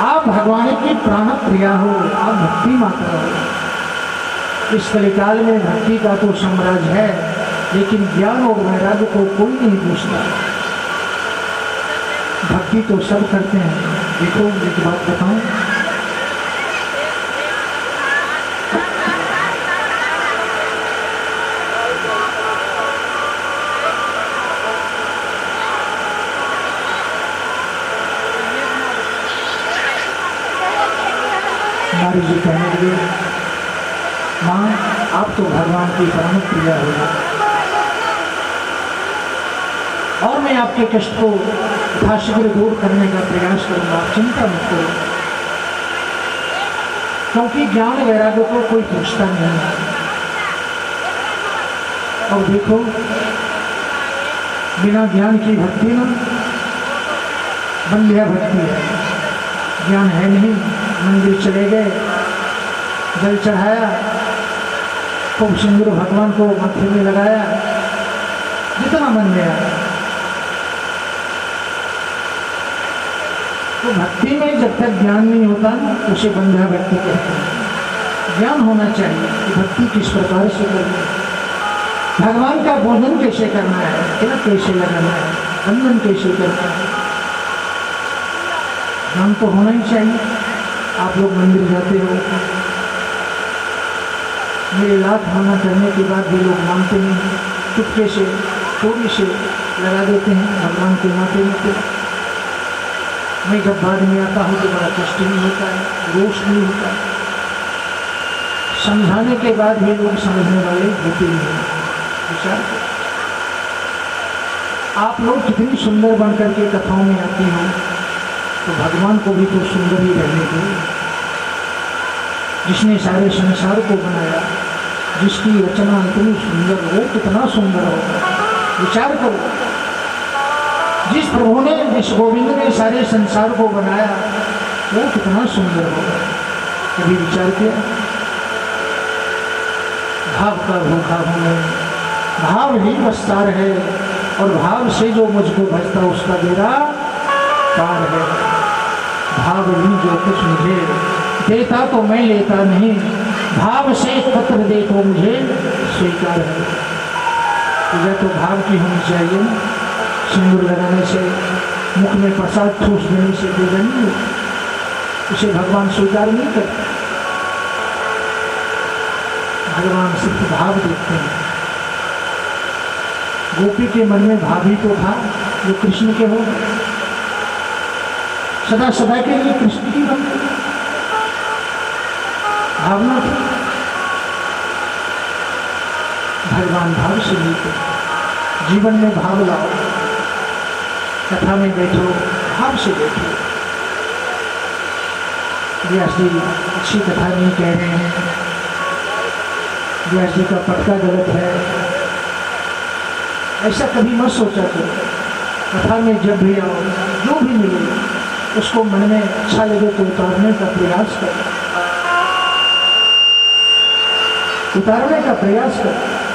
Speaker 2: आप भगवान की प्राण प्रिया हो, आप भक्ति माता हो। इस कलिकाल में भक्ति का तो साम्राज्य है, लेकिन ज्ञान और वैराग्य को कोई नहीं पूछता। भक्ति तो सब करते हैं। देखो एक बात बताऊं, नारद जी कहने लगे, माँ आप तो भगवान की प्राण प्रिया हो और मैं आपके कष्ट को यथाशीघ्र दूर करने का प्रयास करूंगा, आप चिंता मत करो। क्योंकि ज्ञान वैराग्य को कोई पूछता नहीं। और देखो बिना ज्ञान की भक्ति ना बंध्या भक्ति है। ज्ञान है नहीं, मंदिर चले गए, जल चढ़ाया, खूब सिंदूर भगवान को माथे में लगाया, जितना मन गया। तो भक्ति में जब तक ज्ञान नहीं होता ना, उसे बंध्या भक्ति कहते हैं। ज्ञान होना चाहिए कि भक्ति किस प्रकार से करनी है, भगवान का भोजन कैसे करना है, तिलक कैसे लगाना है, बंधन कैसे करना है। ज्ञान तो होना ही चाहिए। आप लोग मंदिर जाते हो, मेरे लाख मना करने के बाद भी लोग मानते नहीं, चुपके से चोरी से लगा देते हैं भगवान के माथे में। मैं जब बाद में आता हूँ तो बड़ा कष्ट नहीं होता है, रोष नहीं होता है। समझाने के बाद भी लोग समझने वाले होते नहीं। विचार करो, आप लोग कितनी सुंदर बनकर के कथाओं में आती हो, तो भगवान को भी तो सुंदर ही रहने दो। जिसने सारे संसार को बनाया, जिसकी रचना इतनी सुंदर हो, कितना सुंदर होगा। विचार करो, जिस प्रभु ने, जिस गोविंद ने सारे संसार को बनाया, वो कितना सुंदर होगा। कभी विचार किया? भाव का भूखा हूँ मैं, भाव ही वस्तार है, और भाव से जो मुझको भजता उसका बेड़ा पार है। भाव ही जो कुछ मुझे देता तो मैं लेता नहीं, भाव से पत्र दे तो मुझे स्वीकार है। पूजा तो भाव की होनी चाहिए। सिंदूर लगाने से, मुख में प्रसाद ठूस देने से पूजा नहीं होती, उसे भगवान स्वीकार नहीं करते। भगवान सिर्फ भाव देखते हैं। गोपी के मन में भाव ही तो था जो कृष्ण के हो, सदा सदा के लिए कृष्ण की भावना थी। भगवान भाव से मिलते, जीवन में भाव लाओ, कथा में बैठो, भाव से बैठो। व्यास जी अच्छी कथा नहीं कह रहे हैं, व्यास जी का पटका गलत है। ऐसा कभी मत सोचा करो, कथा में जब भी आओ जो भी मिले उसको मन में अच्छा लगे तो उतारने का प्रयास करो, उतारने का प्रयास करो।